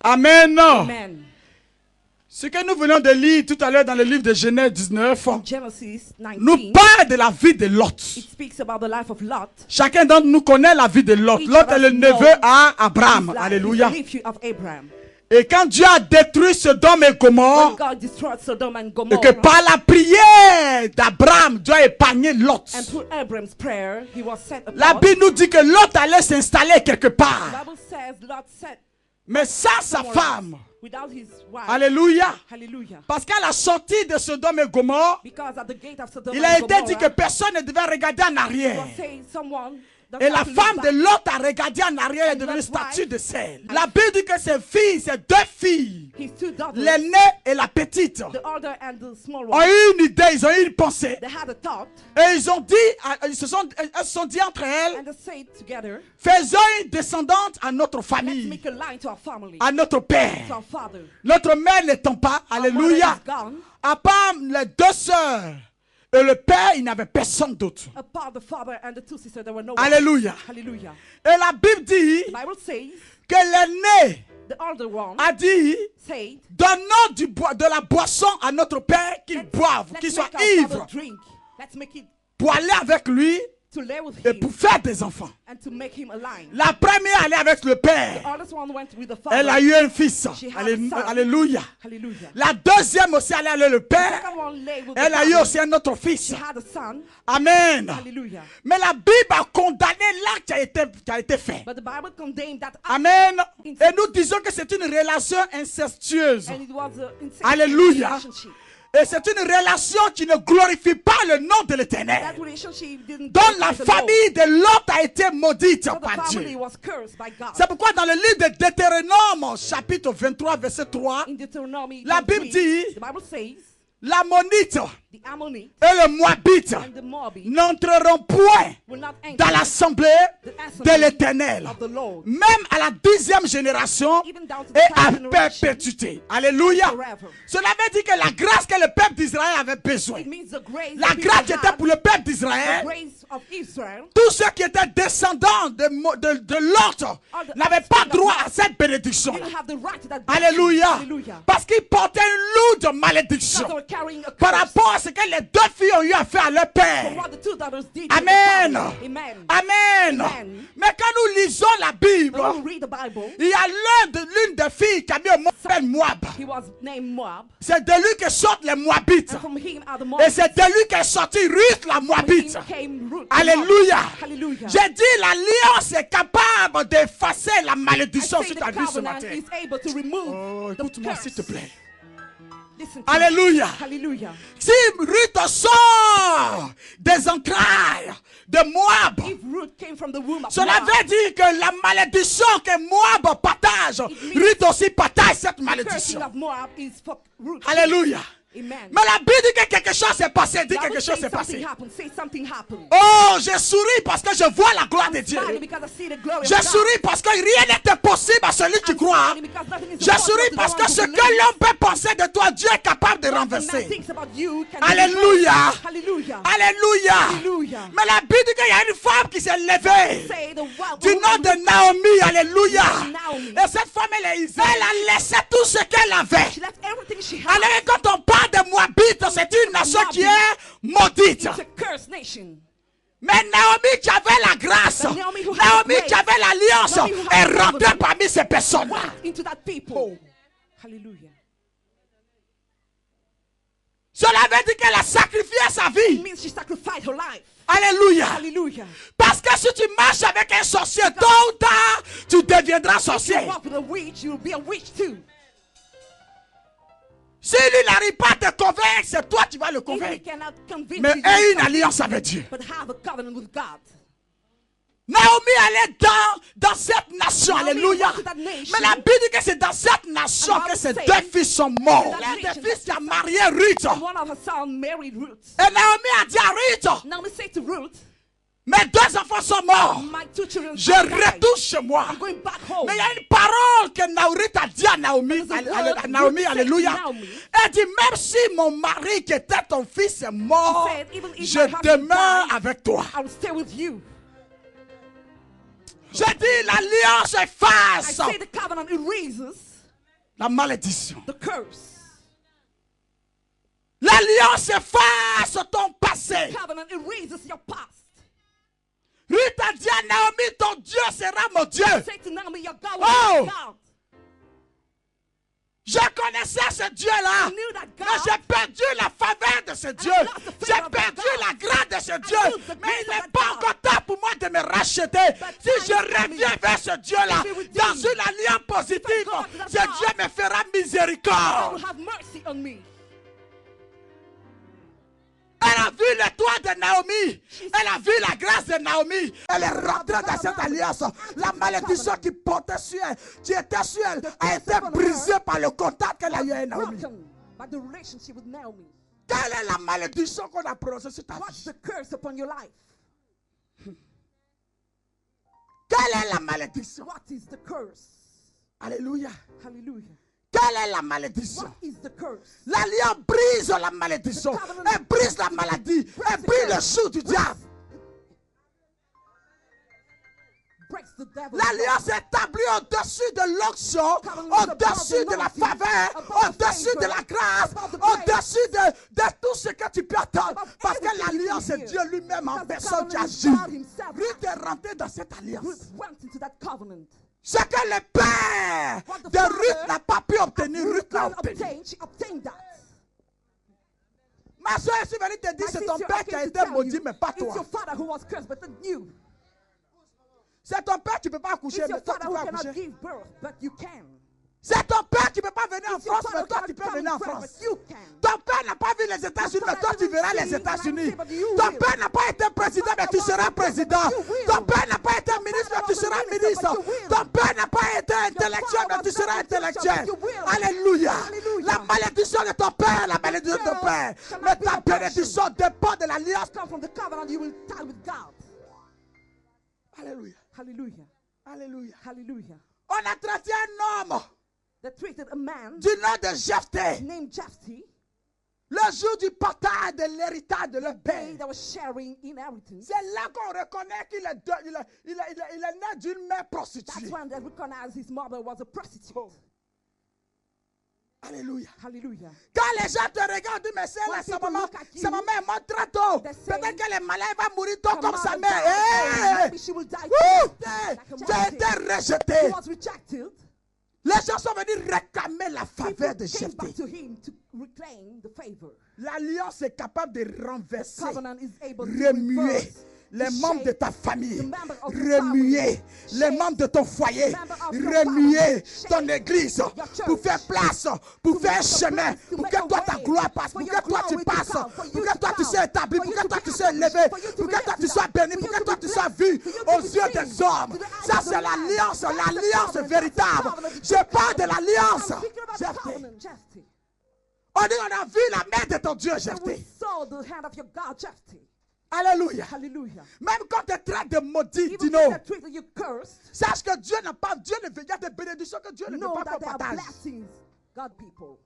Amen. Amen. Ce que nous venons de lire tout à l'heure dans le livre de Genèse 19 Genesis 19, nous parle de la vie de Lot. it speaks about the life of Lot. Chacun d'entre nous connaît la vie de Lot. Each Lot of est us le know neveu à Abraham. His life, Alléluia. his nephew of Abraham. Et quand Dieu a détruit Sodome et When Gomorrhe, God destroyed Sodom and et Gomorrah, que par la prière d'Abraham, Dieu a épargné Lot. and through Abraham's prayer, he was set apart. La Bible nous dit que Lot allait s'installer quelque The part. Bible says Lot set Mais sans sa somewhere femme. without his wife. Alléluia. Hallelujah. Parce qu'à la sortie de Sodome et Gomorrhe, Because at the gate of Sodom il and a été Gomorrah, dit que personne ne devait regarder en he arrière. was saying someone does Et not la have to look femme de back. Lot a regardé en arrière et est devenue Lot's statue wife- de sel. La Bible dit que ses filles, ses deux filles, His two daughters, l'aînée et la petite, the older and the small ont one, eu une idée, ils ont eu une pensée. they had a thought Et ils ont dit, elles se sont dit entre elles, and they said together, faisons une descendante à notre let's famille, make a line to our family, à notre père. to our father. Notre mère n'étant pas, Our mother alléluia, is gone. à part les deux sœurs et le père, il n'avait personne d'autre. Apart the father and the two sisters, there were no one. Alléluia. Hallelujah. Et la Bible dit The Bible says que l'aîné the older one a dit, said, donnons de la boisson à notre père qu'il boive, qu'il let's soit make our ivre, father drink. Let's make it pour aller avec lui to lay with et him pour faire des enfants. and to make him a line. La première allait avec le The père. oldest one went with the Elle a father. eu un fils. She had a son. Alléluia. Hallelujah. La deuxième aussi allait avec le The père. second one lay with the Elle a eu father. aussi un autre fils. She had a son. Amen. Hallelujah. Mais la Bible a condamné l'acte qui a été fait. But the Bible condemned that act, Amen. Et nous disons que c'est une relation incestueuse. and it was an incestuous Alléluia. relationship. Et c'est une relation qui ne glorifie pas le nom de l'Éternel. That relationship didn't Dont glorify la the Lord. famille de Lot a été maudite So the par family Dieu. was cursed by God. C'est pourquoi dans le livre de Deutéronome, chapitre 23, verset 3, In Deuteronomy, La 23, Bible dit- the Bible says, l'Ammonite the Ammonite et le Moabite and the Moabite n'entreront point will not enter dans l'assemblée the de assembly l'Éternel, of the Lord, même à la 10e génération even down to the et à 10th generation, perpétuité. Alléluia. forever. Cela veut dire que la grâce que le peuple d'Israël avait besoin, It means the grace la that people grâce qui était had, pour le peuple the d'Israël, grace of Israel, tous ceux qui étaient descendants de Lot n'avaient pas droit à cette bénédiction. didn't have the right to that blessing. Alléluia. Hallelujah. Parce qu'ils portaient une lourde malédiction Because they were carrying a par curse rapport à ce que les deux filles ont eu à faire à leur for père. what the two daughters did to Amen. the father. Amen. Amen. Amen. Mais quand nous lisons la Bible, When we read the Bible, il y a l'une des filles qui a mis au monde s'appelle Moab. he was named Moab, C'est de lui que sortent les Moabites. and from him are the Et Moabites. c'est de lui qu'est sorti Ruth la From him Moabite. came Ruth. Alléluia. Hallelujah. J'ai dit l'alliance est capable d'effacer la I malédiction say sur the ta vie ce covenant matin. is able to remove Oh, the écoute-moi curse. s'il te plaît. Listen to me. Alléluia. Hallelujah. Si Ruth sort des entrailles de Moab, If Ruth came from the womb of cela Moab, veut dire que la malédiction que Moab partage, means Ruth aussi partage cette the cursing malédiction. of Moab is for Ruth. Alléluia. Amen. Mais la Bible dit que quelque chose s'est passé. Dis The Bible quelque chose says s'est something passé. happened. Say something happened. Oh, je souris parce que je vois la gloire de Dieu. Smiling because I see the glory Je of God. souris parce que rien n'est impossible à celui qui I'm croit. smiling because nothing is Je impossible souris to the parce one que who ce believes. que l'homme peut penser de toi, Dieu est capable de What man renverser. thinks about you can be Alléluia. reversed. Hallelujah. Alléluia. Hallelujah. Mais la Bible dit qu'il y a une femme qui s'est levée Say the wild du nom de Naomi. Alléluia. Naomi. Et cette femme, elle a laissé tout ce qu'elle avait. She left everything she had. Alors quand on parle de Moabite, c'est une nation qui est maudite. It's a cursed nation. Mais Naomi qui avait la grâce, But Naomi who had Naomi grace, qui avait l'alliance, Naomi who had est the rentrée covenant, parmi ces personnes. Walked into that people. Oh. Hallelujah. Cela veut dire qu'elle a sacrifié sa It vie. means she sacrificed her life. Alléluia. Hallelujah. Parce que si tu marches avec un sorcier, tôt ou tard, tu deviendras If you sorcier. walk with a witch, you'll be a witch too. Si lui n'arrive pas à te convaincre, c'est toi qui vas le If he convaincre. cannot convince Mais you, aie you une alliance avec Dieu. but have a covenant with God. Naomi allait dans cette nation. Naomi Alléluia. went to that nation. Mais la Bible dit que c'est dans cette nation And the que ses Bible deux says fils sont morts. in that L'un nation des fils that qui a marié Ruth. And one of her sons married Ruth. Et Naomi a dit à Ruth, Naomi said to Ruth, mes deux enfants sont morts. my two children Je have died. retourne chez moi. I'm going back home. Mais il y a une parole que Ruth a dit à Naomi. There's a word À Naomi, Ruth said alléluia. to Naomi. Elle dit, même si mon mari qui était ton fils est mort, She said, even if je my husband demeure died, avec toi. I will stay with you. Je dis, l'alliance I efface say the covenant erases La malédiction. The curse. L'alliance efface ton passé. Covenant erases your past. Ruth a dit à Naomi, ton Dieu sera mon Dieu. Say to Naomi, your God Oh! will be God. Je connaissais ce Dieu-là. I knew that God. Mais j'ai perdu la faveur de ce Dieu. lost the favor J'ai of perdu God. la grâce de ce lose Dieu. the Mais il grace n'est of pas God. encore temps pour moi de me racheter. But Si je time is reviens coming vers ce Dieu-là, to be redeemed. dans une alliance positive, go back to that ce God, Dieu me fera God will miséricorde. have mercy on me. Elle a vu le toit de Naomi. Elle a vu la grâce de Naomi. Elle est rentrée dans cette alliance. La malédiction qui portait sur elle, qui était sur elle, a été brisée par le contact qu'elle a eu avec Naomi. Broken by the relationship with Naomi. Quelle est la malédiction qu'on a prononcée sur ta What's vie? the curse upon your life? Quelle est la malédiction? What is the curse? Alléluia. Hallelujah. Quelle est la malédiction? What is the curse? L'alliance brise la malédiction. Elle brise la maladie. Elle brise le joug du diable. Breaks the devil. L'alliance est établie au-dessus de l'onction, au-dessus de la faveur, au-dessus de la grâce, au-dessus de tout ce que tu peux attendre. Parce que l'alliance, c'est Dieu lui-même en personne qui agit. Ruth est rentré dans cette alliance. Ruth went into that covenant. Ce que le père de Ruth n'a pas pu obtenir, Ruth l'a obtenu. She obtained that. Ma soeur, je suis venue te dire, c'est ton père qui a été maudit, mais pas It's your toi. father who was cursed, but not you. C'est ton père qui ne peut pas accoucher, It's your mais toi father tu who peux cannot accoucher. give birth, but you can. C'est ton père qui ne peut pas venir en It's your France, father mais who toi cannot tu peux come venir en in France, France. but you can. Ton père n'a pas vu les États-Unis, mais toi tu verras les États-Unis. Ton père n'a pas été président, mais tu seras président. Ton père n'a pas été ministre, mais tu seras ministre. Ton père n'a pas été intellectuel, mais tu seras intellectuel. Alléluia. La malédiction de ton père, la malédiction de ton père. Mais ta bénédiction dépend de l'alliance. Come from the covenant, you will tie with God. Alléluia. Hallelujah. Alléluia. Hallelujah. On a traité un homme They treated a man du nom de Jephthé named Jephthé, le jour du partage de l'héritage de leur they père. that was sharing inheritance. C'est là qu'on reconnaît qu'il est né d'une mère That's prostituée. when they recognized his mother was a prostitute. Alléluia. Hallelujah. Quand les gens te regardent, mais c'est là, sa maman est morte très tôt. Peut-être qu'elle est malade, elle va mourir tôt Her comme mother sa died mère. early. Hey! Maybe she will die Wouh! too. Like Tu a as été mountain. He rejeté. was rejected. Les gens sont venus réclamer la faveur de People came back Jephthé. to him to reclaim the favor. L'alliance est capable de renverser, Covenant is able to remuer reverse, les to membres de shake ta famille, the member of your remuer family, les shake membres de ton foyer, member of your remuer family, ton shake église your pour church, faire place, pour to faire un make a chemin, place, to pour make que a toi ta way, gloire passe, for pour your que toi tu glory to passes, come, for pour you que to toi tu come, sois établi, for pour you que to toi be tu sois established, élevé, for you to pour be que toi tu lifted sois up, béni, for pour you que to toi be tu sois blessed, vu for you to aux be yeux seen, des hommes. to the eyes Ça of the c'est man. l'alliance, That's the l'alliance covenant, véritable. that's the covenant. Je parle de l'alliance. I'm speaking about the Jephthé. covenant, Jephthé. On dit on a vu la main de ton Dieu, And we Jephthé. saw the hand of your God, Jephthé. Alléluia. Hallelujah. Même quand tu traites de maudit, Even dis if non. they're treating you cursed, Sache que Dieu n'a pas, Dieu ne veut, il y a des bénédictions que Dieu ne veut know pas that qu'on there are partage. blessings, God people.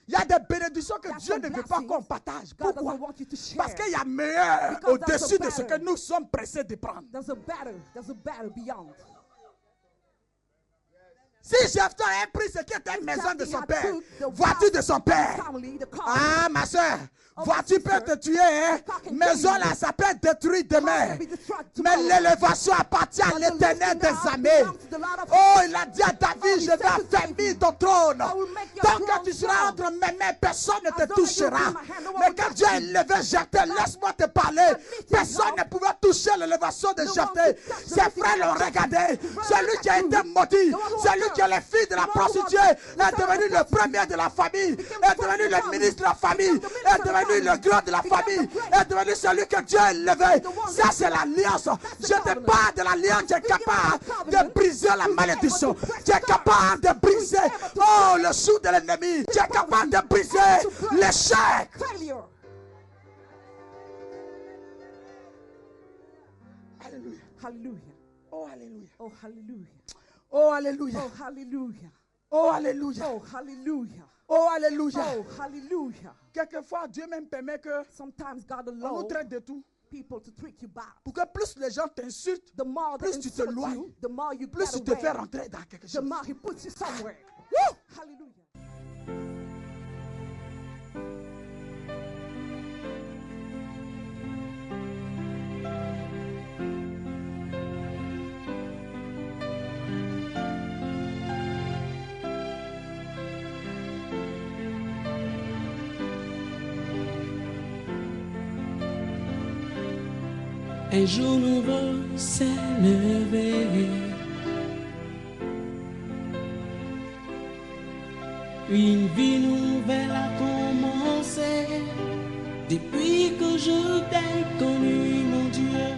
Il y a des bénédictions que There's Dieu some ne veut pas blessings qu'on partage. God Pourquoi? doesn't want you to share. Parce qu'il y a meilleur Because au-dessus de there's a ce que better. nous sommes pressés de prendre. There's a better beyond. Si Jephthé a pris ce qui était la maison de son père, voiture de son père. Family, the car. Ah, ma soeur, voiture peut te tuer, hein? Maison là, ça peut être détruit demain. Mais l'élévation appartient à l'Éternel des armées. Oh, il a dit à David, je vais affermir ton trône. Tant que tu seras entre mes mains, personne ne te touchera. Mais quand Dieu a élevé Jephthé, laisse-moi te parler. Personne ne pouvait toucher l'élévation de Jephthé. Ses frères l'ont regardé. Celui qui a été maudit, celui qui est le fils de la prostituée, est devenu le premier de la famille, est devenu le ministre de la famille, est devenu le grand de la famille, est devenu celui que Dieu a élevé. Ça, c'est l'alliance. Je te parle de l'alliance qui est capable de briser la malédiction. Tu es capable de briser, oh, le sou de l'ennemi. Tu es capable de briser l'échec. Failure. Alléluia. Hallelujah. Oh, alléluia. Oh, hallelujah. Oh, alléluia. Oh, hallelujah. Oh, alléluia. Oh, hallelujah. Oh, alléluia. Oh, hallelujah. Quelquefois, Dieu même permet que Sometimes God on nous allows traite de tout. people to treat you bad. Pour que plus les gens t'insultent, The more they plus tu te insult loignes, you, the more you plus get tu te away, fais rentrer dans quelque the chose. more he puts you somewhere. Woo! Hallelujah. Un jour nouveau s'est levé, une vie nouvelle a commencé. Depuis que je t'ai connu, mon Dieu,